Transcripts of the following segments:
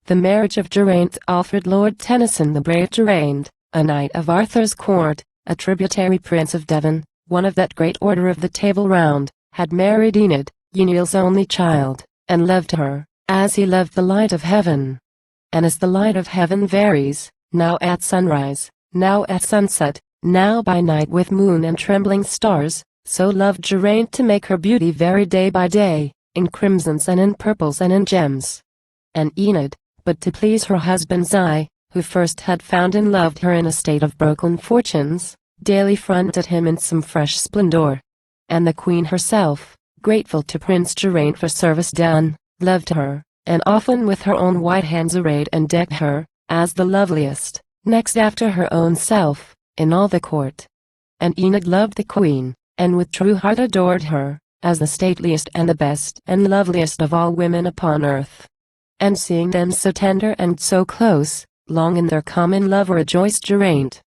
The marriage of Geraint. Alfred Lord Tennyson. The brave Geraint, a knight of Arthur's court, a tributary prince of Devon, one of that great order of the Table Round, had married Enid, Unuil's only child, and loved her, as he loved the light of heaven. And as the light of heaven varies, now at sunrise, now at sunset, now by night with moon and trembling stars, so loved Geraint to make her beauty vary day by day, in crimsons and in purples and in gems. And Enid, but to please her husband's eye, who first had found and loved her in a state of broken fortunes, daily fronted him in some fresh splendor. And the queen herself, grateful to Prince Geraint for service done, loved her, and often with her own white hands arrayed and decked her, as the loveliest, next after her own self, in all the court. And Enid loved the queen, and with true heart adored her, as the stateliest and the best and loveliest of all women upon earth. And seeing them so tender and so close, long in their common love rejoiced Geraint.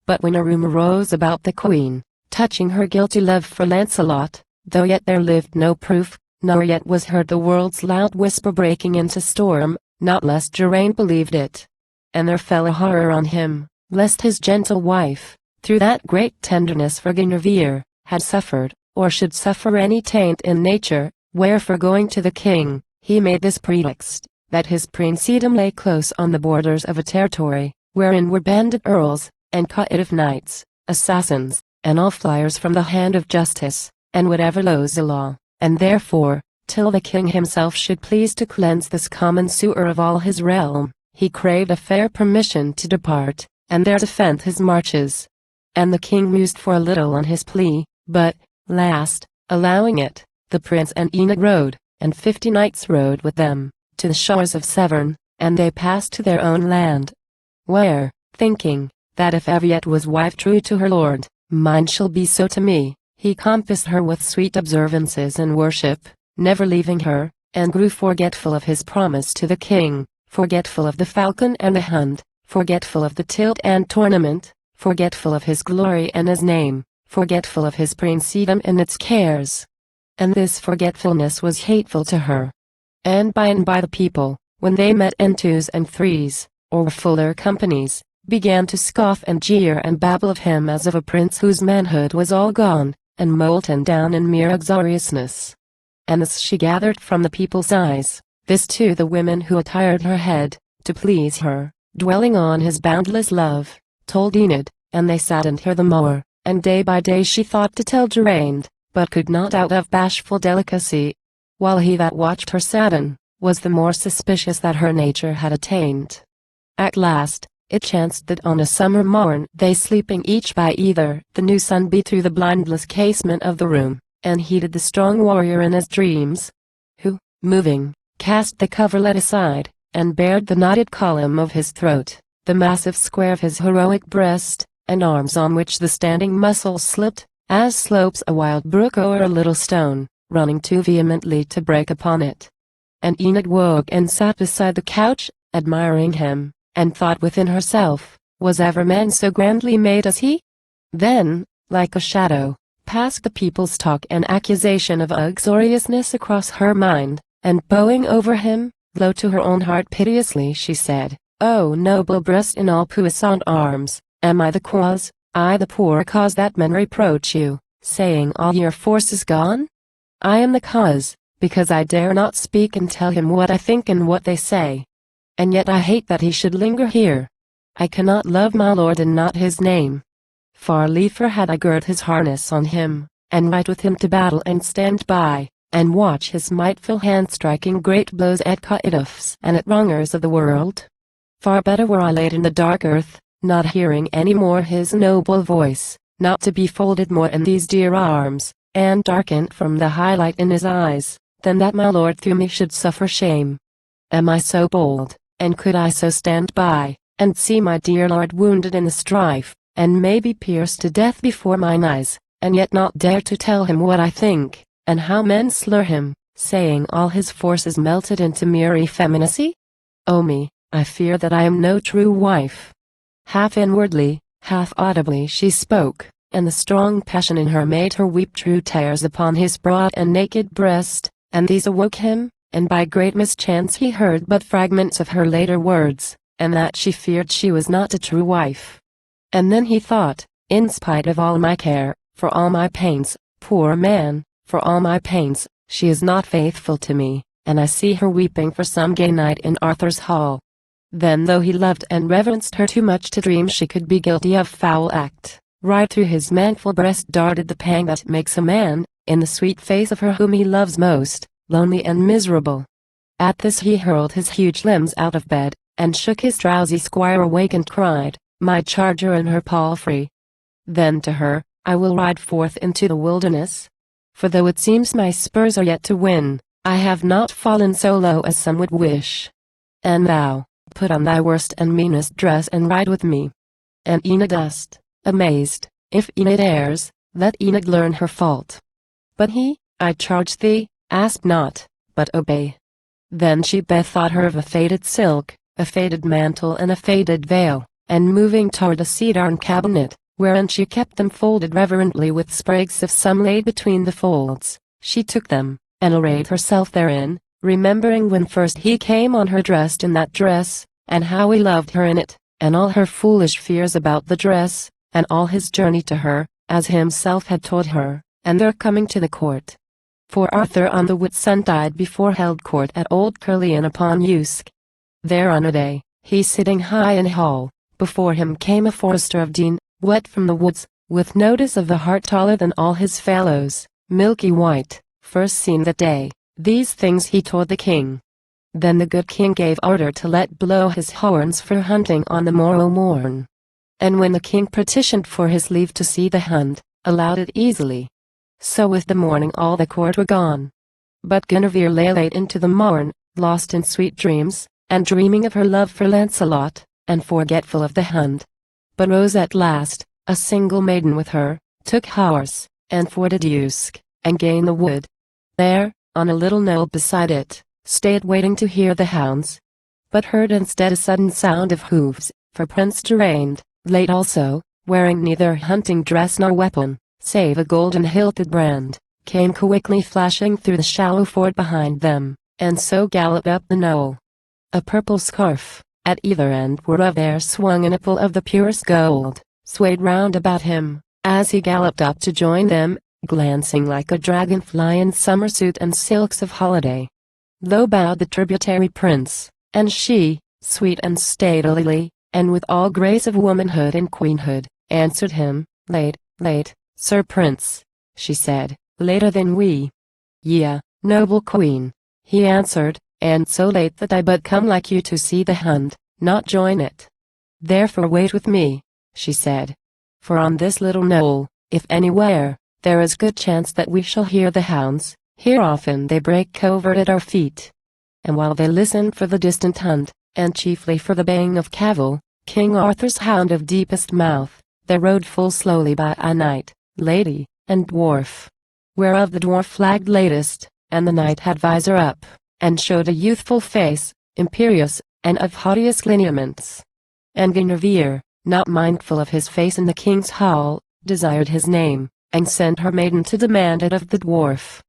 But when a rumor arose about the queen, touching her guilty love for Lancelot, though yet there lived no proof, nor yet was heard the world's loud whisper breaking into storm, not less Geraint believed it. And there fell a horror on him, lest his gentle wife, through that great tenderness for Guinevere, had suffered, or should suffer any taint in nature, wherefore going to the king, he made this pretext, that his princedom lay close on the borders of a territory, wherein were banded earls, and caitiff knights, assassins, and all flyers from the hand of justice, and whatever lows the law, and therefore, till the king himself should please to cleanse this common sewer of all his realm, he craved a fair permission to depart, and there defend his marches. And the king mused for a little on his plea, but, last, allowing it, the prince and Enid rode, and 50 knights rode with them, to the shores of Severn, and they passed to their own land. Where, thinking, that if ever yet was wife true to her lord, mine shall be so to me, he compassed her with sweet observances and worship, never leaving her, and grew forgetful of his promise to the king, forgetful of the falcon and the hunt, forgetful of the tilt and tournament, forgetful of his glory and his name, forgetful of his princedom and its cares. And this forgetfulness was hateful to her. And by the people, when they met in twos and threes, or fuller companies, began to scoff and jeer and babble of him as of a prince whose manhood was all gone, and molten down in mere uxoriousness. And this she gathered from the people's eyes, this too the women who attired her head, to please her, dwelling on his boundless love, told Enid, and they saddened her the more, and day by day she thought to tell Geraint, but could not out of bashful delicacy, while he that watched her sadden, was the more suspicious that her nature had attained. At last, it chanced that on a summer morn they sleeping each by either, the new sun beat through the blindless casement of the room, and heated the strong warrior in his dreams, who, moving, cast the coverlet aside, and bared the knotted column of his throat, the massive square of his heroic breast, and arms on which the standing muscles slipped, as slopes a wild brook o'er a little stone, running too vehemently to break upon it. And Enid woke and sat beside the couch, admiring him, and thought within herself, was ever man so grandly made as he? Then, like a shadow, passed the people's talk and accusation of uxoriousness across her mind, and bowing over him, low to her own heart piteously she said, "O noble breast in all puissant arms, am I the cause, I the poor cause that men reproach you, saying all your force is gone? I am the cause, because I dare not speak and tell him what I think and what they say. And yet I hate that he should linger here. I cannot love my lord and not his name. Far liefer had I gird his harness on him, and ride with him to battle and stand by, and watch his mightful hand striking great blows at caitiffs and at wrongers of the world. Far better were I laid in the dark earth, not hearing any more his noble voice, not to be folded more in these dear arms, and darkened from the high light in his eyes, than that my lord through me should suffer shame. Am I so bold, and could I so stand by, and see my dear lord wounded in the strife, and maybe pierced to death before mine eyes, and yet not dare to tell him what I think, and how men slur him, saying all his force is melted into mere effeminacy? O me, I fear that I am no true wife." Half inwardly, half audibly she spoke, and the strong passion in her made her weep true tears upon his broad and naked breast, and these awoke him, and by great mischance he heard but fragments of her later words, and that she feared she was not a true wife. And then he thought, in spite of all my care, for all my pains, poor man, for all my pains, she is not faithful to me, and I see her weeping for some gay knight in Arthur's hall. Then though he loved and reverenced her too much to dream she could be guilty of foul act, right through his manful breast darted the pang that makes a man, in the sweet face of her whom he loves most, lonely and miserable. At this he hurled his huge limbs out of bed, and shook his drowsy squire awake and cried, "My charger and her palfrey." Then to her, "I will ride forth into the wilderness. For though it seems my spurs are yet to win, I have not fallen so low as some would wish. And thou, put on thy worst and meanest dress and ride with me. And Enid asked, amazed, if Enid errs, let Enid learn her fault. But he, I charge thee, ask not, but obey." Then she bethought her of a faded silk, a faded mantle and a faded veil, and moving toward a cedarn cabinet, wherein she kept them folded reverently with sprigs of some laid between the folds, she took them, and arrayed herself therein, remembering when first he came on her dressed in that dress, and how he loved her in it, and all her foolish fears about the dress, and all his journey to her, as himself had told her, and their coming to the court. For Arthur on the Whitsuntide before held court at Old Caerleon upon Usk. There on a day, he sitting high in hall, before him came a forester of Dean, wet from the woods, with notice of a heart taller than all his fellows, milky white, first seen that day. These things he told the king. Then the good king gave order to let blow his horns for hunting on the morrow morn. And when the king petitioned for his leave to see the hunt, allowed it easily. So with the morning all the court were gone. But Guinevere lay late into the morn, lost in sweet dreams, and dreaming of her love for Lancelot, and forgetful of the hunt. But rose at last, a single maiden with her, took horse, and forded Usk, and gained the wood. There, on a little knoll beside it, stayed waiting to hear the hounds. But heard instead a sudden sound of hoofs, for Prince Geraint, late also, wearing neither hunting dress nor weapon, save a golden-hilted brand, came quickly flashing through the shallow ford behind them, and so galloped up the knoll. A purple scarf, at either end whereof there swung a nipple of the purest gold, swayed round about him, as he galloped up to join them, glancing like a dragonfly in summer suit and silks of holiday. Low bowed the tributary prince, and she, sweet and statelily, and with all grace of womanhood and queenhood, answered him, "Late, late, Sir Prince," she said, "later than we." "Yea, noble queen," he answered, "and so late that I but come like you to see the hunt, not join it." "Therefore wait with me," she said. "For on this little knoll, if anywhere, there is good chance that we shall hear the hounds. Here often they break covert at our feet." And while they listened for the distant hunt, and chiefly for the baying of cavil, King Arthur's hound of deepest mouth, they rode full slowly by a knight, lady, and dwarf. Whereof the dwarf flagged latest, and the knight had visor up, and showed a youthful face, imperious, and of haughtiest lineaments. And Guinevere, not mindful of his face in the king's hall, desired his name, and sent her maiden to demand it of the dwarf.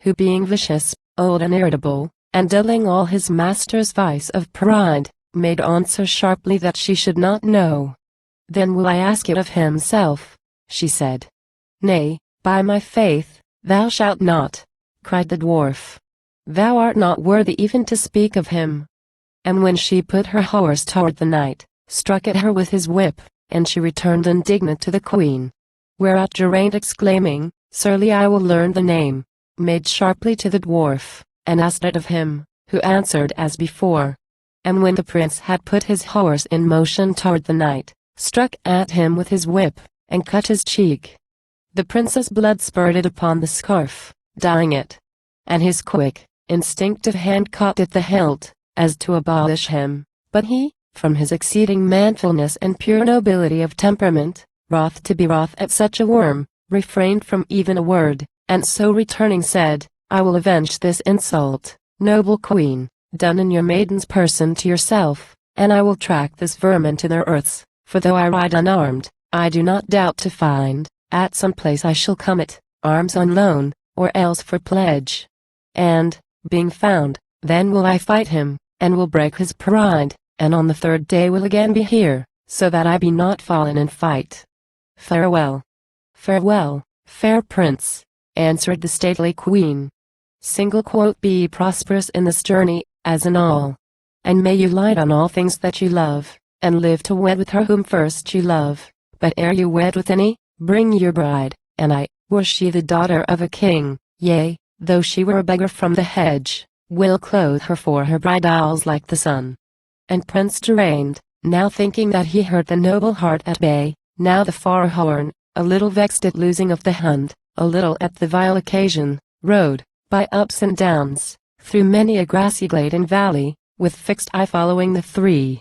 Who being vicious, old and irritable, and doubling all his master's vice of pride, made answer sharply that she should not know. "Then will I ask it of himself," she said. "Nay, by my faith, thou shalt not," cried the dwarf. "Thou art not worthy even to speak of him." And when she put her horse toward the knight, struck at her with his whip, and she returned indignant to the queen. Whereat Geraint exclaiming, "Surely I will learn the name," made sharply to the dwarf, and asked it of him, who answered as before. And when the prince had put his horse in motion toward the knight, struck at him with his whip, and cut his cheek. The prince's blood spurted upon the scarf, dyeing it. And his quick, instinctive hand caught at the hilt, as to abolish him, but he, from his exceeding manfulness and pure nobility of temperament, wroth to be wroth at such a worm, refrained from even a word, and so returning said, "I will avenge this insult, noble queen, done in your maiden's person to yourself, and I will track this vermin to their earths, for though I ride unarmed, I do not doubt to find, at some place I shall come it, arms on loan, or else for pledge. And, being found, Then will I fight him, and will break his pride, and on the third day will again be here, so that I be not fallen in fight. Farewell." "Farewell, fair prince," answered the stately queen. "Be ye prosperous in this journey, as in all. And may you light on all things that you love, and live to wed with her whom first you love. But ere you wed with any, bring your bride, and were she the daughter of a king, yea, though she were a beggar from the hedge, will clothe her for her bridals like the sun." And Prince Geraint, now thinking that he heard the noble hart at bay, now the far horn, a little vexed at losing of the hunt, a little at the vile occasion, rode, by ups and downs, through many a grassy glade and valley, with fixed eye following the three.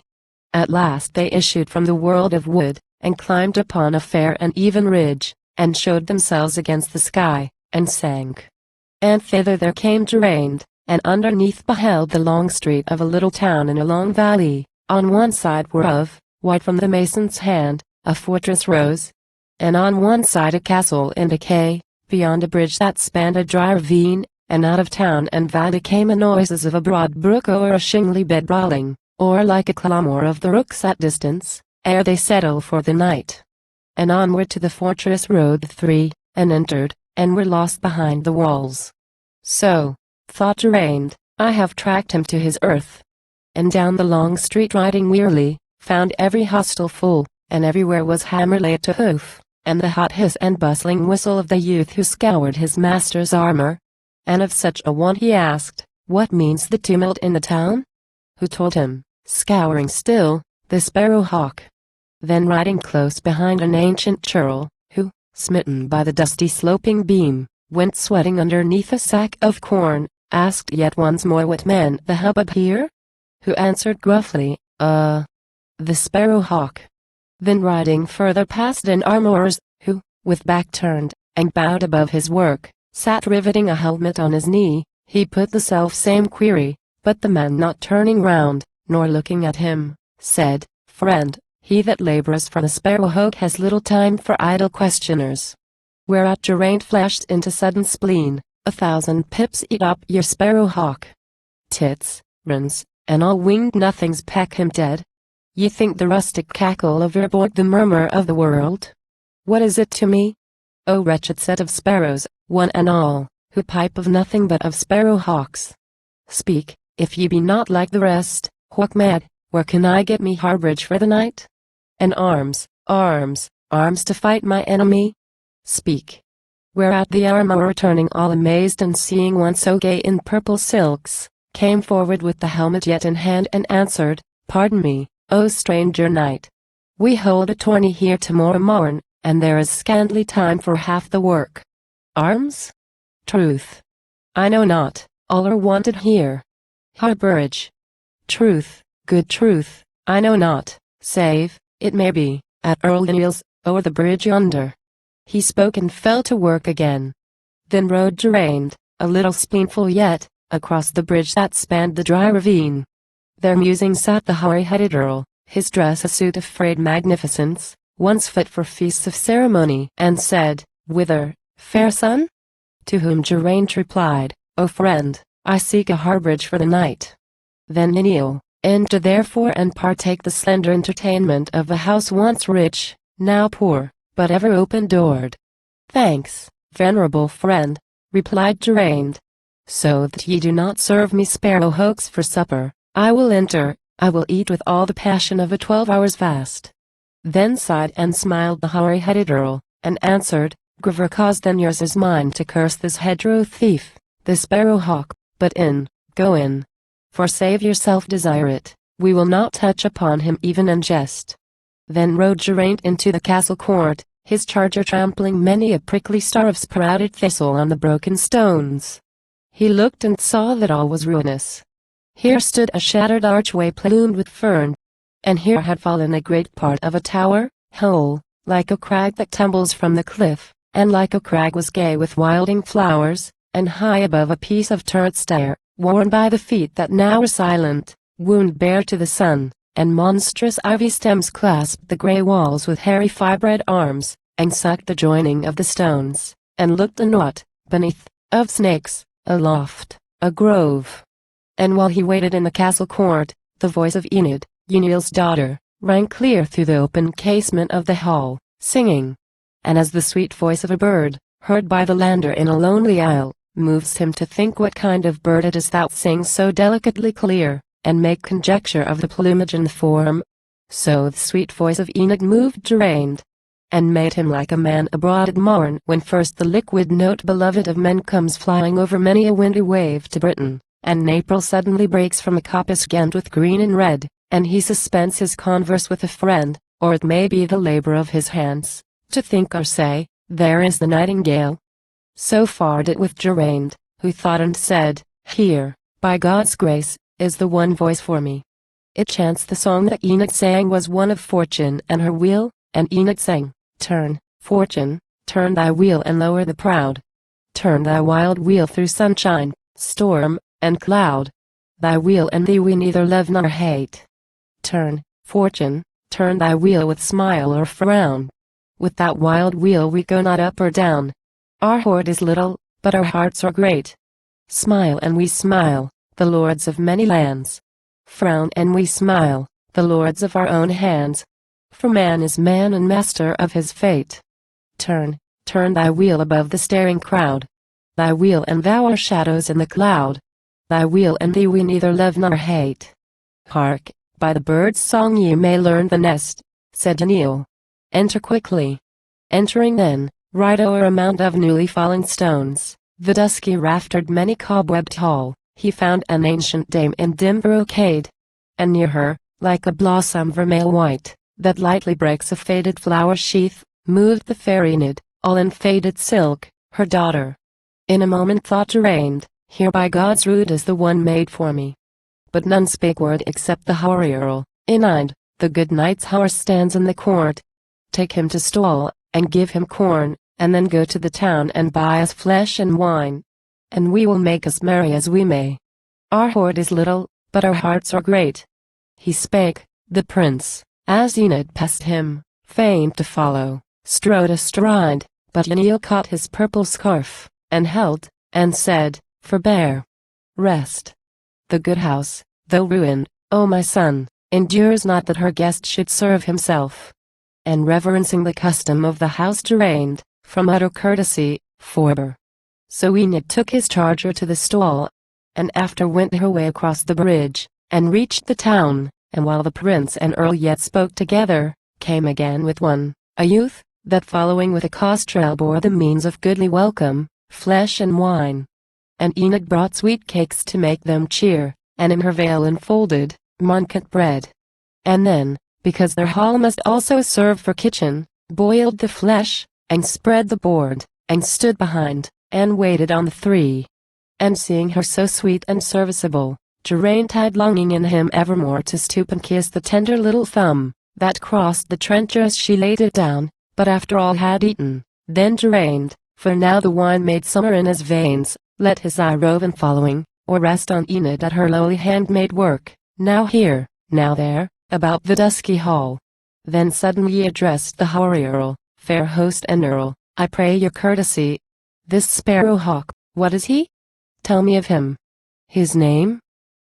At last they issued from the world of wood, and climbed upon a fair and even ridge, and showed themselves against the sky, and sank. And thither there came Geraint, and underneath beheld the long street of a little town in a long valley, on one side whereof, white from the mason's hand, a fortress rose, and on one side a castle in decay, beyond a bridge that spanned a dry ravine, and out of town and valley came a noises of a broad brook o'er a shingly bed brawling, or like a clamour of the rooks at distance, ere they settle for the night. And onward to the fortress rode the three, and entered, and were lost behind the walls. So, thought Geraint, I have tracked him to his earth. And down the long street riding wearily, found every hostel full, and everywhere was hammer laid to hoof, and the hot hiss and bustling whistle of the youth who scoured his master's armor. And of such a one he asked, "What means the tumult in the town?" Who told him, scouring still, the sparrow hawk. Then riding close behind an ancient churl, who, smitten by the dusty sloping beam, went sweating underneath a sack of corn, asked yet once more what meant the hubbub here? Who answered gruffly, the sparrow hawk. Then riding further past an armorer's, who, with back turned, and bowed above his work, sat riveting a helmet on his knee, he put the self-same query, but the man not turning round, nor looking at him, said, "Friend, he that labors for the sparrow hawk has little time for idle questioners." Whereat Geraint flashed into sudden spleen, "1,000 pips eat up your sparrow hawk. Tits, wrens, and all winged nothings peck him dead. Ye think the rustic cackle of your board the murmur of the world? What is it to me? O wretched set of sparrows, one and all, who pipe of nothing but of sparrow hawks. Speak, if ye be not like the rest, hawk mad, where can I get me harborage for the night? And arms, arms, arms to fight my enemy? Speak." Whereat the armorer, turning all amazed and seeing one so gay in purple silks, came forward with the helmet yet in hand and answered, "Pardon me, O stranger knight. We hold a tourney here tomorrow morn, and there is scantly time for half the work. Arms? Truth. I know not, all are wanted here. Harborage? Truth, good truth, I know not, save, it may be, at Earl Neil's, o'er the bridge yonder." He spoke and fell to work again. Then rode Geraint, a little spleenful yet, across the bridge that spanned the dry ravine. There musing sat the hoary-headed earl, his dress a suit of frayed magnificence, once fit for feasts of ceremony, and said, "Whither, fair son?" To whom Geraint replied, "O friend, I seek a harborage for the night." Then Neil, enter therefore and partake the slender entertainment of a house once rich, now poor, but ever open-doored. "Thanks, venerable friend," replied Geraint. "So that ye do not serve me sparrow hawks for supper, I will enter, I will eat with all the passion of a 12 hours fast." Then sighed and smiled the hoary-headed earl, and answered, "Graver cause than yours is mine to curse this hedgerow thief, the sparrow hawk, but go in. For save yourself desire it, we will not touch upon him even in jest." Then rode Geraint into the castle court, his charger trampling many a prickly star of sprouted thistle on the broken stones. He looked and saw that all was ruinous. Here stood a shattered archway plumed with fern, and here had fallen a great part of a tower, whole, like a crag that tumbles from the cliff, and like a crag was gay with wilding flowers, and high above a piece of turret stair, worn by the feet that now were silent, wound bare to the sun, and monstrous ivy stems clasped the grey walls with hairy fibred arms, and sucked the joining of the stones, and looked a knot, beneath, of snakes, aloft, a grove. And while he waited in the castle court, the voice of Enid, Yniel's daughter, rang clear through the open casement of the hall, singing. And as the sweet voice of a bird, heard by the lander in a lonely isle, moves him to think what kind of bird it is that sings so delicately clear, and make conjecture of the plumage and form, so the sweet voice of Enid moved Geraint, and made him like a man abroad at morn when first the liquid note beloved of men comes flying over many a windy wave to Britain, and April suddenly breaks from a coppice gent with green and red, and he suspends his converse with a friend, or it may be the labor of his hands, to think or say, there is the nightingale. So fared it with Geraint, who thought and said, here, by God's grace, is the one voice for me. It chanced the song that Enid sang was one of fortune and her wheel, and Enid sang, turn, fortune, turn thy wheel and lower the proud. Turn thy wild wheel through sunshine, storm, and cloud. Thy wheel and thee we neither love nor hate. Turn, fortune, turn thy wheel with smile or frown. With that wild wheel we go not up or down. Our hoard is little, but our hearts are great. Smile and we smile, the lords of many lands. Frown and we smile, the lords of our own hands. For man is man and master of his fate. Turn, turn thy wheel above the staring crowd. Thy wheel and thou are shadows in the cloud. Thy wheel and thee we neither love nor hate. Hark, by the bird's song ye may learn the nest, said Yniel. Enter quickly. Entering then, right o'er a mound of newly fallen stones, the dusky raftered many cobwebbed hall, he found an ancient dame in dim brocade. And near her, like a blossom vermeil white, that lightly breaks a faded flower sheath, moved the fair Enid, all in faded silk, her daughter. In a moment thought Geraint, here by God's rood is the one made for me. But none spake word except the hoary earl, Enid, the good knight's horse stands in the court. Take him to stall, and give him corn, and then go to the town and buy us flesh and wine. And we will make as merry as we may. Our hoard is little, but our hearts are great. He spake, the prince, as Enid passed him, fain to follow, strode astride, but Yniel caught his purple scarf, and held, and said, forbear. Rest. The good house, though ruined, O my son, endures not that her guest should serve himself. And reverencing the custom of the house Geraint, from utter courtesy, forbore. So Enid took his charger to the stall, and after went her way across the bridge, and reached the town, and while the prince and earl yet spoke together, came again with one, a youth, that following with a costrel bore the means of goodly welcome, flesh and wine. And Enid brought sweet cakes to make them cheer, and in her veil enfolded, munket bread. And then, because their hall must also serve for kitchen, boiled the flesh, and spread the board, and stood behind, and waited on the three. And seeing her so sweet and serviceable, Geraint had longing in him evermore to stoop and kiss the tender little thumb, that crossed the trencher as she laid it down, but after all had eaten, then Geraint, for now the wine made summer in his veins, let his eye rove in following, or rest on Enid at her lowly handmaid work, now here, now there, about the dusky hall. Then suddenly he addressed the hoary earl, fair host and earl, I pray your courtesy. This sparrow hawk, what is he? Tell me of him. His name?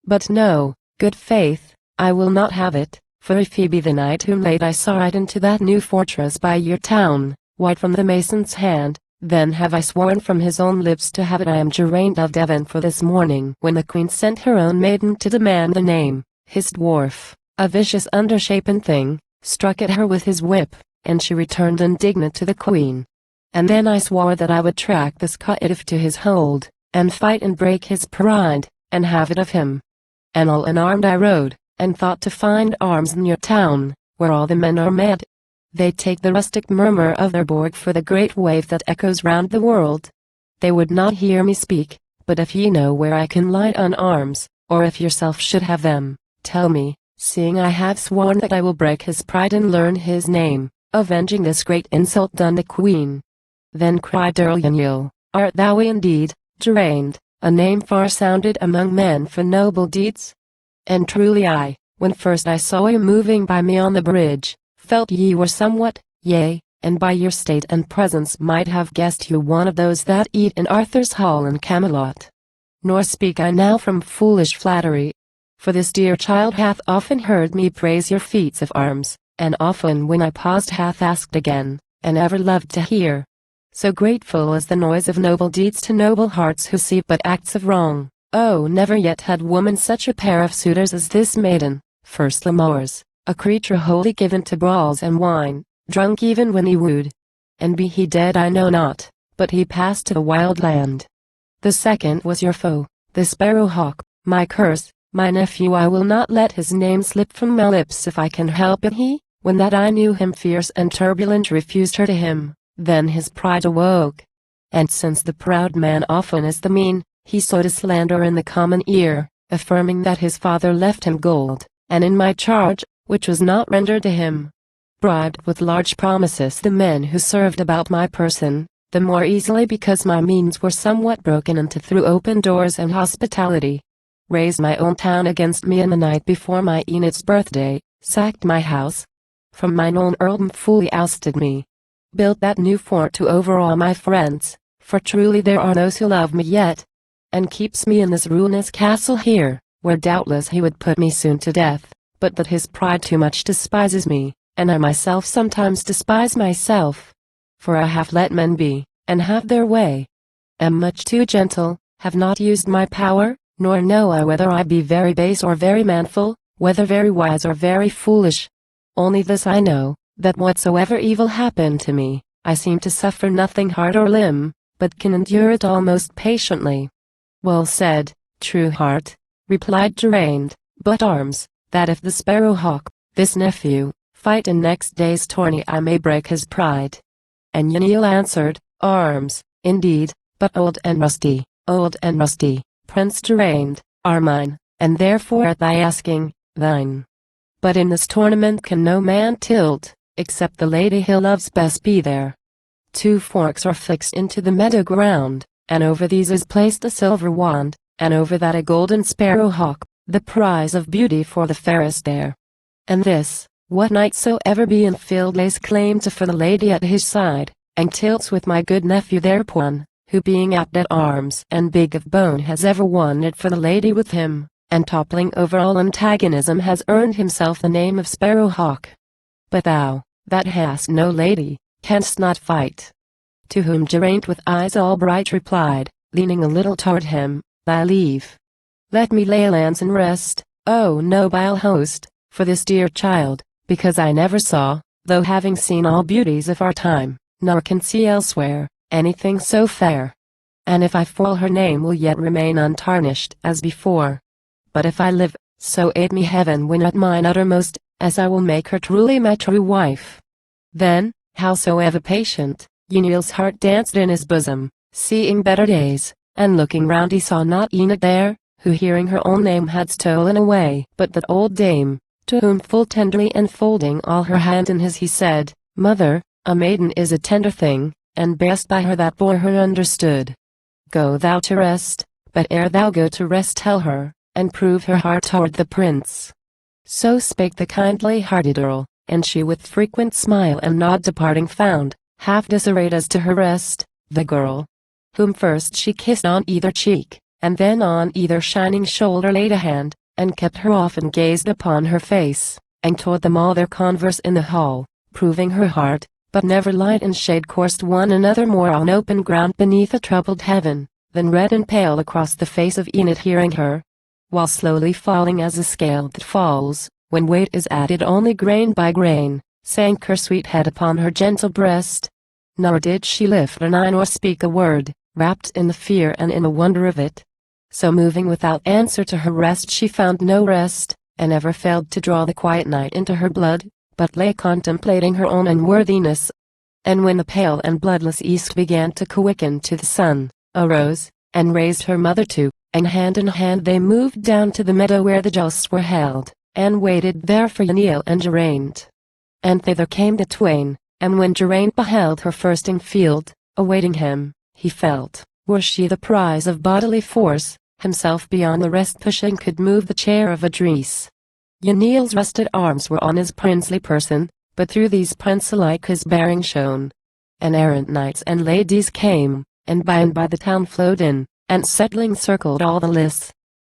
But no, good faith, I will not have it, for if he be the knight whom late I saw ride into that new fortress by your town, white from the mason's hand, then have I sworn from his own lips to have it. I am Geraint of Devon. For this morning when the queen sent her own maiden to demand the name, his dwarf, a vicious undershapen thing, struck at her with his whip, and she returned indignant to the queen. And then I swore that I would track this caitiff to his hold, and fight and break his pride, and have it of him. And all unarmed I rode, and thought to find arms in your town, where all the men are mad. They take the rustic murmur of their borg for the great wave that echoes round the world. They would not hear me speak, but if ye know where I can light on arms, or if yourself should have them, tell me, seeing I have sworn that I will break his pride and learn his name, avenging this great insult done the queen. Then cried Earl Yniel, art thou indeed, Geraint, a name far sounded among men for noble deeds? And truly I, when first I saw you moving by me on the bridge, felt ye were somewhat, yea, and by your state and presence might have guessed you one of those that eat in Arthur's hall in Camelot. nor speak I now from foolish flattery. For this dear child hath often heard me praise your feats of arms, and often when I paused hath asked again, and ever loved to hear. So grateful is the noise of noble deeds to noble hearts who see but acts of wrong. Oh, never yet had woman such a pair of suitors as this maiden. First Lamores, a creature wholly given to brawls and wine, drunk even when he wooed. And be he dead I know not, but he passed to the wild land. The second was your foe, the sparrowhawk, my curse, my nephew. I will not let his name slip from my lips if I can help it. He, when that I knew him fierce and turbulent, refused her to him. Then his pride awoke. And since the proud man often is the mean, he sowed a slander in the common ear, affirming that his father left him gold, and in my charge, which was not rendered to him. Bribed with large promises the men who served about my person, the more easily because my means were somewhat broken into through open doors and hospitality. Raised my own town against me in the night before my Enid's birthday, sacked my house. From mine own earldom fully ousted me. Built that new fort to overawe my friends, for truly there are those who love me yet. And keeps me in this ruinous castle here, where doubtless he would put me soon to death, but that his pride too much despises me, and I myself sometimes despise myself. For I have let men be, and have their way. Am much too gentle, have not used my power, nor know I whether I be very base or very manful, whether very wise or very foolish. Only this I know, that whatsoever evil happen to me, I seem to suffer nothing heart or limb, but can endure it all most patiently. Well said, true heart, replied Geraint, but arms, that if the sparrowhawk, this nephew, fight in next day's tourney I may break his pride. And Yniel answered, arms, indeed, but old and rusty, Prince Geraint, are mine, and therefore at thy asking, thine. But in this tournament can no man tilt, except the lady he loves best be there. 2 forks are fixed into the meadow ground, and over these is placed a silver wand, and over that a golden sparrowhawk, the prize of beauty for the fairest there. And this, what knight soever be in field lays claim to for the lady at his side, and tilts with my good nephew thereupon, who being apt at arms and big of bone has ever won it for the lady with him, and toppling over all antagonism has earned himself the name of Sparrowhawk. But thou, that hast no lady, canst not fight. To whom Geraint with eyes all bright replied, leaning a little toward him, thy leave. Let me lay a lance and rest, O nobile host, for this dear child, because I never saw, though having seen all beauties of our time, nor can see elsewhere, anything so fair. And if I fall her name will yet remain untarnished as before. But if I live, so aid me heaven when at mine uttermost, as I will make her truly my true wife. Then, howsoever patient, Yniel's heart danced in his bosom, seeing better days, and looking round he saw not Enid there, who hearing her own name had stolen away, but that old dame, to whom full tenderly enfolding all her hand in his he said, Mother, a maiden is a tender thing, and best by her that bore her understood. Go thou to rest, but ere thou go to rest tell her, and prove her heart toward the prince. So spake the kindly-hearted earl, and she with frequent smile and nod departing found, half disarrayed as to her rest, the girl, whom first she kissed on either cheek, and then on either shining shoulder laid a hand, and kept her off and gazed upon her face, and told them all their converse in the hall, proving her heart, but never light and shade coursed one another more on open ground beneath a troubled heaven, than red and pale across the face of Enid hearing her, while slowly falling as a scale that falls, when weight is added only grain by grain, sank her sweet head upon her gentle breast. Nor did she lift an eye nor speak a word, wrapped in the fear and in the wonder of it. So moving without answer to her rest she found no rest, and ever failed to draw the quiet night into her blood, but lay contemplating her own unworthiness. And when the pale and bloodless east began to quicken to the sun, arose, and raised her mother too, and hand in hand they moved down to the meadow where the jousts were held, and waited there for Yniel and Geraint. And thither came the twain, and when Geraint beheld her first in field, awaiting him, he felt, were she the prize of bodily force, himself beyond the rest pushing could move the chair of Idris. Yniel's rusted arms were on his princely person, but through these prince-alike his bearing shone. And errant knights and ladies came, and by the town flowed in, and settling circled all the lists.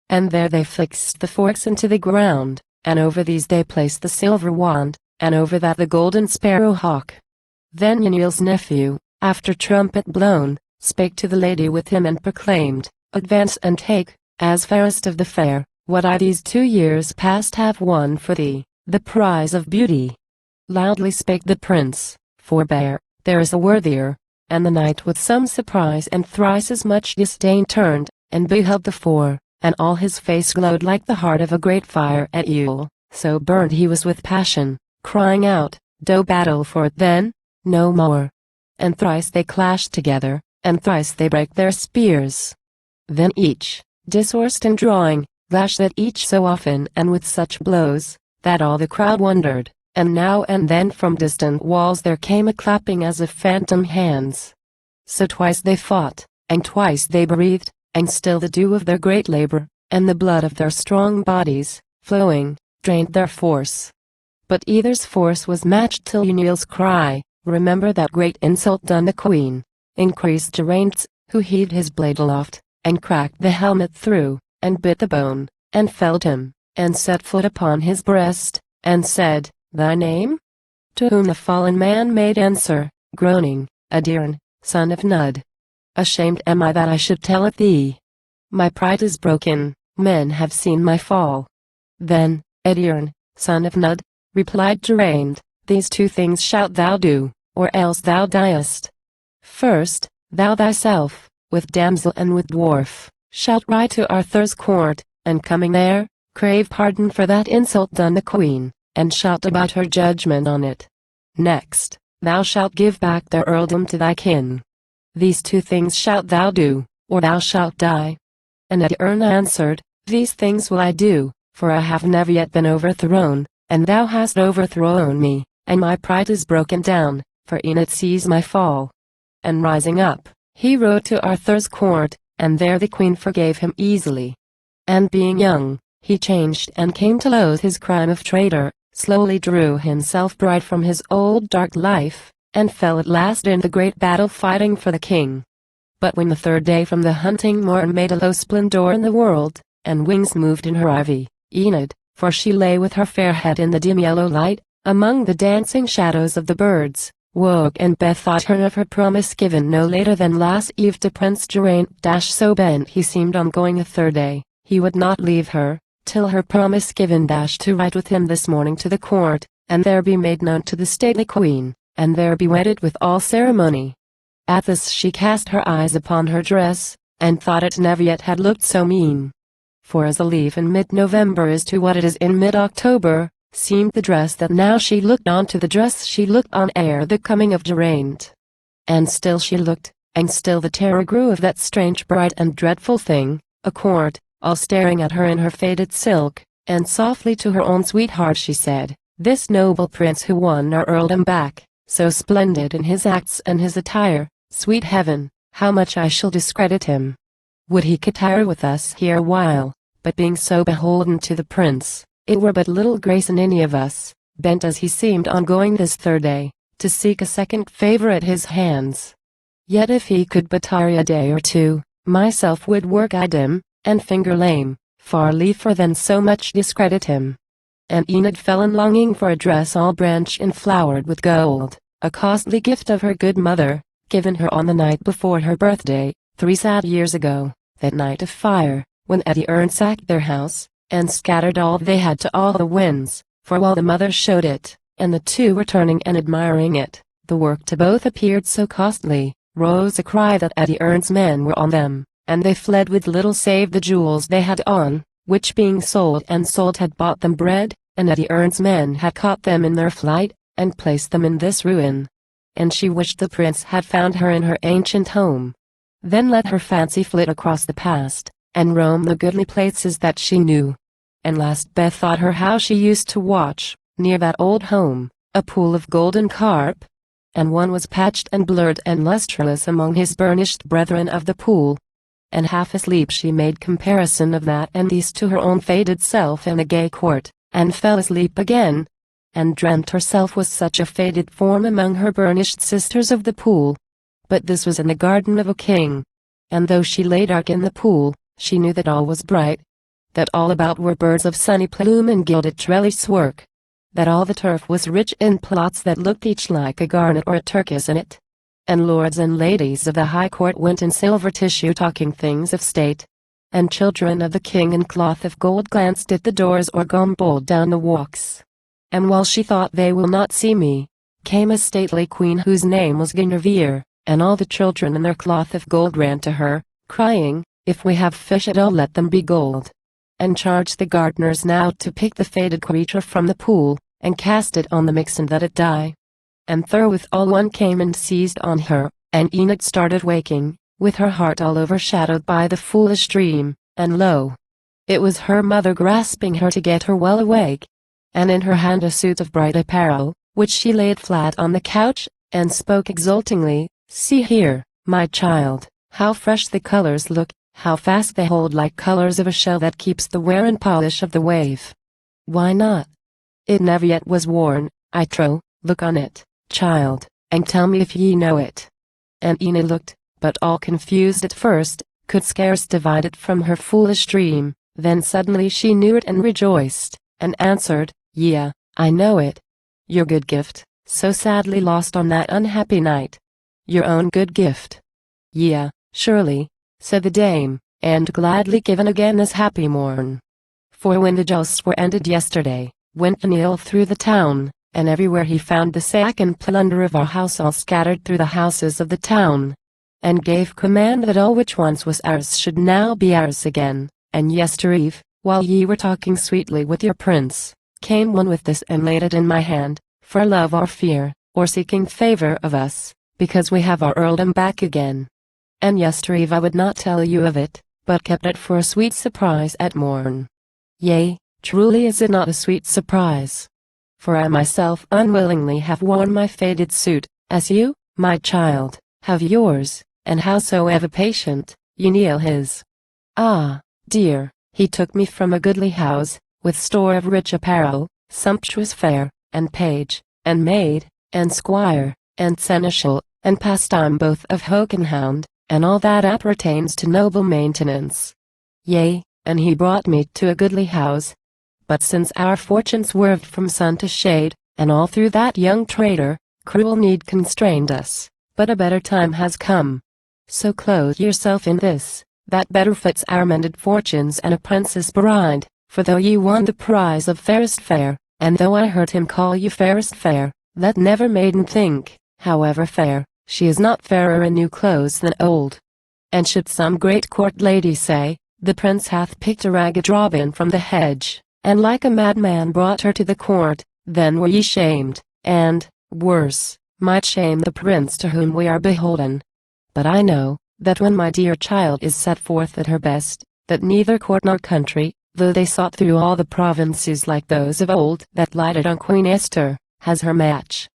And there they fixed the forks into the ground, and over these they placed the silver wand, and over that the golden sparrow hawk. Then Unuel's nephew, after trumpet blown, spake to the lady with him and proclaimed, Advance and take, as fairest of the fair, what I these 2 years past have won for thee, the prize of beauty. Loudly spake the prince, Forbear, there is a worthier. And the knight with some surprise and thrice as much disdain turned, and beheld the four, and all his face glowed like the heart of a great fire at Yule, so burned he was with passion, crying out, Do battle for it then, no more. And thrice they clashed together, and thrice they brake their spears. Then each, dishorsed and drawing, lashed at each so often and with such blows, that all the crowd wondered. And now and then from distant walls there came a clapping as of phantom hands. So twice they fought, and twice they breathed, and still the dew of their great labor, and the blood of their strong bodies, flowing, drained their force. But either's force was matched till Unuel's cry, Remember that great insult done the queen, increased Geraint's, who heaved his blade aloft, and cracked the helmet through, and bit the bone, and felled him, and set foot upon his breast, and said, Thy name? To whom the fallen man made answer, groaning, Geraint, son of Nud. Ashamed am I that I should tell it thee. My pride is broken, men have seen my fall. Then, Geraint, son of Nud, replied Geraint, These 2 things shalt thou do, or else thou diest. First, thou thyself, with damsel and with dwarf, shalt ride to Arthur's court, and coming there, crave pardon for that insult done the queen, and shalt abide her judgment on it. Next, thou shalt give back their earldom to thy kin. These 2 things shalt thou do, or thou shalt die. And Geraint answered, These things will I do, for I have never yet been overthrown, and thou hast overthrown me, and my pride is broken down, for e'en it sees my fall. And rising up, he rode to Arthur's court, and there the queen forgave him easily. And being young, he changed and came to loathe his crime of traitor, slowly drew himself bright from his old dark life, and fell at last in the great battle fighting for the king. But when the 3rd day from the hunting morn made a low splendor in the world, and wings moved in her ivy, Enid, for she lay with her fair head in the dim yellow light, among the dancing shadows of the birds, woke and bethought her of her promise given no later than last eve to Prince Geraint. So bent he seemed on going the 3rd day, he would not leave her, till her promise given. To ride with him this morning to the court, and there be made known to the stately queen, and there be wedded with all ceremony. At this she cast her eyes upon her dress, and thought it never yet had looked so mean. For as a leaf in mid-November is to what it is in mid-October, seemed the dress that now she looked on to the dress she looked on ere the coming of Geraint. And still she looked, and still the terror grew of that strange bright and dreadful thing, a court, all staring at her in her faded silk, and softly to her own sweetheart she said, This noble prince who won our earldom back, so splendid in his acts and his attire, sweet heaven, how much I shall discredit him. Would he could tire with us here a while, but being so beholden to the prince, it were but little grace in any of us, bent as he seemed on going this 3rd day, to seek a second favor at his hands. Yet if he could but tarry a day or 2, myself would work idem, and finger lame, far liefer than so much discredit him. And Enid fell in longing for a dress all branch enflowered with gold, a costly gift of her good mother, given her on the night before her birthday, 3 sad years ago, that night of fire, when Geraint sacked their house, and scattered all they had to all the winds, for while the mother showed it, and the 2 were turning and admiring it, the work to both appeared so costly, rose a cry that Geraint's men were on them, and they fled with little save the jewels they had on, which being sold and sold had bought them bread, and Geraint's men had caught them in their flight, and placed them in this ruin. And she wished the prince had found her in her ancient home. Then let her fancy flit across the past, and roam the goodly places that she knew. And last bethought her how she used to watch, near that old home, a pool of golden carp. And one was patched and blurred and lustreless among his burnished brethren of the pool. And half asleep she made comparison of that and these to her own faded self in a gay court, and fell asleep again, and dreamt herself was such a faded form among her burnished sisters of the pool. But this was in the garden of a king. and though she lay dark in the pool, she knew that all was bright, that all about were birds of sunny plume and gilded trellis work, that all the turf was rich in plots that looked each like a garnet or a turquoise in it, and lords and ladies of the high court went in silver tissue talking things of state, and children of the king in cloth of gold glanced at the doors or gambol down the walks. And while she thought they will not see me, came a stately queen whose name was Guinevere, and all the children in their cloth of gold ran to her, crying, "If we have fish at all, let them be gold," and charged the gardeners now to pick the faded creature from the pool, and cast it on the mixen that it die. And therewithal one came and seized on her, and Enid started waking, with her heart all overshadowed by the foolish dream, and lo! it was her mother grasping her to get her well awake, and in her hand a suit of bright apparel, which she laid flat on the couch, and spoke exultingly, "See here, my child, how fresh the colors look, how fast they hold like colors of a shell that keeps the wear and polish of the wave. Why not? It never yet was worn, I trow. Look on it, child, and tell me if ye know it." And Enid looked, but all confused at first, could scarce divide it from her foolish dream. Then suddenly she knew it and rejoiced, and answered, "Yea, I know it. Your good gift, so sadly lost on that unhappy night. Your own good gift." "Yea, surely," said the dame, "and gladly given again this happy morn. For when the jousts were ended yesterday, went Neil through the town, and everywhere he found the sack and plunder of our house all scattered through the houses of the town, and gave command that all which once was ours should now be ours again. And yestereve, while ye were talking sweetly with your prince, came one with this and laid it in my hand, for love or fear, or seeking favor of us, because we have our earldom back again. And yestereve I would not tell you of it, but kept it for a sweet surprise at morn. Yea, truly is it not a sweet surprise? For I myself unwillingly have worn my faded suit, as you, my child, have yours, and howsoever patient, ye kneel his. Ah, dear, he took me from a goodly house, with store of rich apparel, sumptuous fare, and page, and maid, and squire, and seneschal, and pastime both of hawk and hound, and all that appertains to noble maintenance. Yea, and he brought me to a goodly house. But since our fortunes swerved from sun to shade, and all through that young traitor, cruel need constrained us, but a better time has come. So clothe yourself in this, that better fits our mended fortunes and a princess bride, for though ye won the prize of fairest fair, and though I heard him call you fairest fair, let never maiden think, however fair, she is not fairer in new clothes than old. And should some great court lady say, the prince hath picked a ragged robin from the hedge, and like a madman brought her to the court, then were ye shamed, and, worse, might shame the prince to whom we are beholden. But I know, that when my dear child is set forth at her best, that neither court nor country, though they sought through all the provinces like those of old that lighted on Queen Esther, has her match.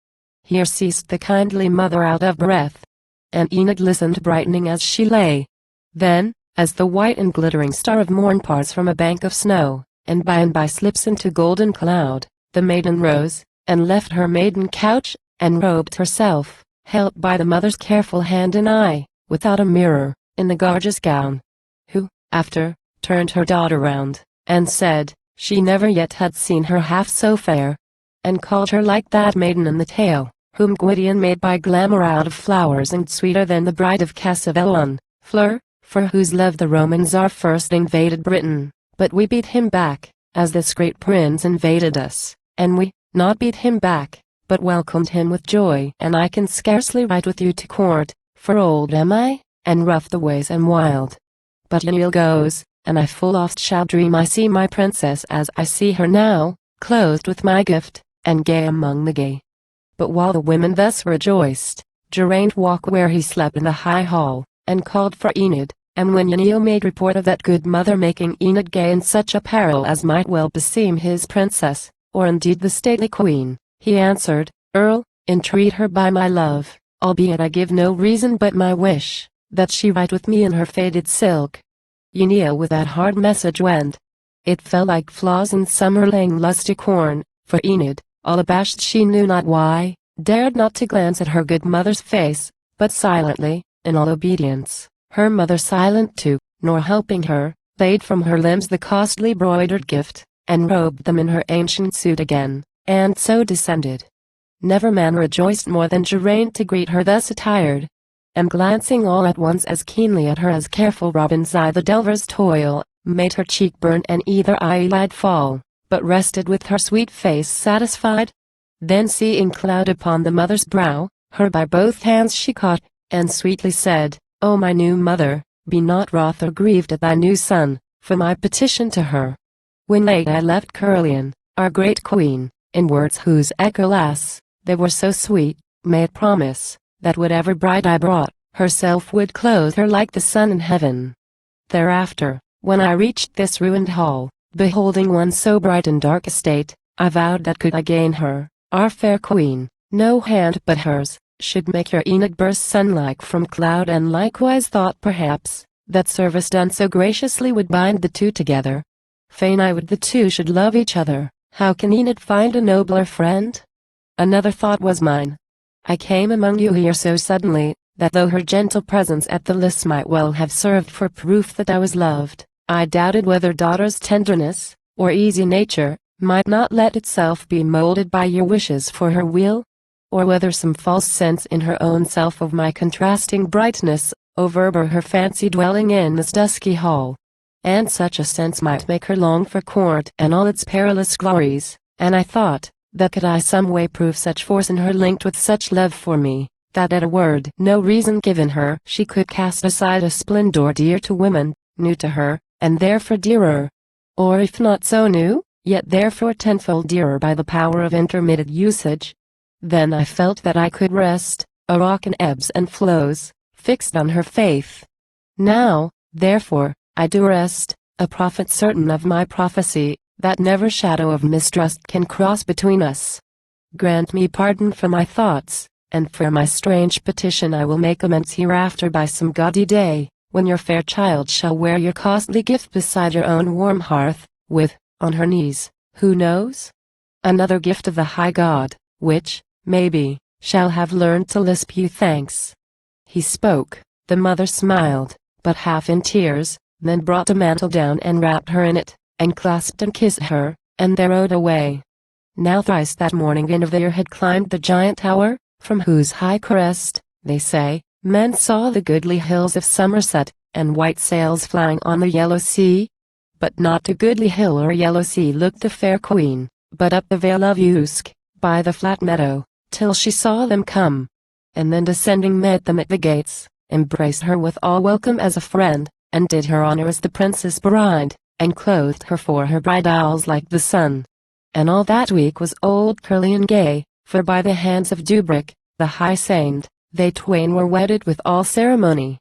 Here ceased the kindly mother out of breath, and Enid listened brightening as she lay. Then, as the white and glittering star of morn parts from a bank of snow, and by slips into golden cloud, the maiden rose, and left her maiden couch, and robed herself, helped by the mother's careful hand and eye, without a mirror, in the gorgeous gown. Who, after, turned her daughter round, and said, she never yet had seen her half so fair, and called her like that maiden in the tale, whom Gwydion made by glamour out of flowers and sweeter than the bride of Cassavellon, Fleur, for whose love the Roman Czar first invaded Britain, but we beat him back, as this great prince invaded us, and we, not beat him back, but welcomed him with joy. And I can scarcely ride with you to court, for old am I, and rough the ways and wild. But Yniel goes, and I full oft shall dream I see my princess as I see her now, clothed with my gift, and gay among the gay. But while the women thus rejoiced, Geraint walked where he slept in the high hall, and called for Enid, and when Yniel made report of that good mother making Enid gay in such apparel as might well beseem his princess, or indeed the stately queen, he answered, Earl, entreat her by my love, albeit I give no reason but my wish, that she ride with me in her faded silk. Yniel with that hard message went. It fell like flaws in summer laying lusty corn, for Enid, all abashed she knew not why, dared not to glance at her good mother's face, but silently, in all obedience, her mother silent too, nor helping her, laid from her limbs the costly broidered gift, and robed them in her ancient suit again, and so descended. Never man rejoiced more than Geraint to greet her thus attired, and glancing all at once as keenly at her as careful robin's eye the delver's toil, made her cheek burn and either eyelid fall, but rested with her sweet face satisfied. Then seeing cloud upon the mother's brow, her by both hands she caught, and sweetly said, O my new mother, be not wroth or grieved at thy new son, for my petition to her. When late I left Caerleon, our great queen, in words whose echo lasts, they were so sweet, made promise, that whatever bride I brought, herself would clothe her like the sun in heaven. Thereafter, when I reached this ruined hall, beholding one so bright in dark estate, I vowed that could I gain her, our fair queen, no hand but hers should make her Enid burst sunlike from cloud, and likewise thought perhaps, that service done so graciously would bind the two together. Fain I would the two should love each other, how can Enid find a nobler friend? Another thought was mine. I came among you here so suddenly, that though her gentle presence at the lists might well have served for proof that I was loved, I doubted whether daughter's tenderness, or easy nature, might not let itself be molded by your wishes for her weal, or whether some false sense in her own self of my contrasting brightness, overbore her fancy dwelling in this dusky hall. And such a sense might make her long for court and all its perilous glories, and I thought, that could I some way prove such force in her linked with such love for me, that at a word no reason given her she could cast aside a splendor dear to women, new to her, and therefore dearer. Or if not so new, yet therefore tenfold dearer by the power of intermitted usage. Then I felt that I could rest, a rock in ebbs and flows, fixed on her faith. Now, therefore, I do rest, a prophet certain of my prophecy, that never shadow of mistrust can cross between us. Grant me pardon for my thoughts, and for my strange petition I will make amends hereafter by some gaudy day, when your fair child shall wear your costly gift beside your own warm hearth, with, on her knees, who knows? Another gift of the high God, which, maybe, shall have learned to lisp you thanks. He spoke, the mother smiled, but half in tears, then brought a mantle down and wrapped her in it, and clasped and kissed her, and they rode away. Now thrice that morning Guinevere had climbed the giant tower, from whose high crest, they say, men saw the goodly hills of Somerset, and white sails flying on the yellow sea. But not to goodly hill or yellow sea looked the fair queen, but up the vale of Usk, by the flat meadow, till she saw them come, and then descending met them at the gates, embraced her with all welcome as a friend, and did her honor as the princess bride, and clothed her for her bridals like the sun. And all that week was old Caerleon gay, for by the hands of Dubric, the high saint, they twain were wedded with all ceremony.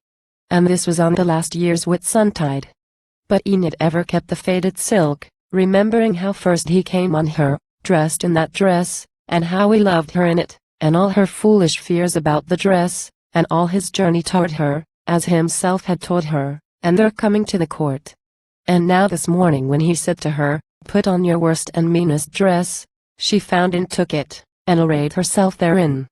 And this was on the last year's Whitsuntide. But Enid ever kept the faded silk, remembering how first he came on her, dressed in that dress, and how he loved her in it, and all her foolish fears about the dress, and all his journey toward her, as himself had told her, and their coming to the court. And now this morning when he said to her, Put on your worst and meanest dress, she found and took it, and arrayed herself therein.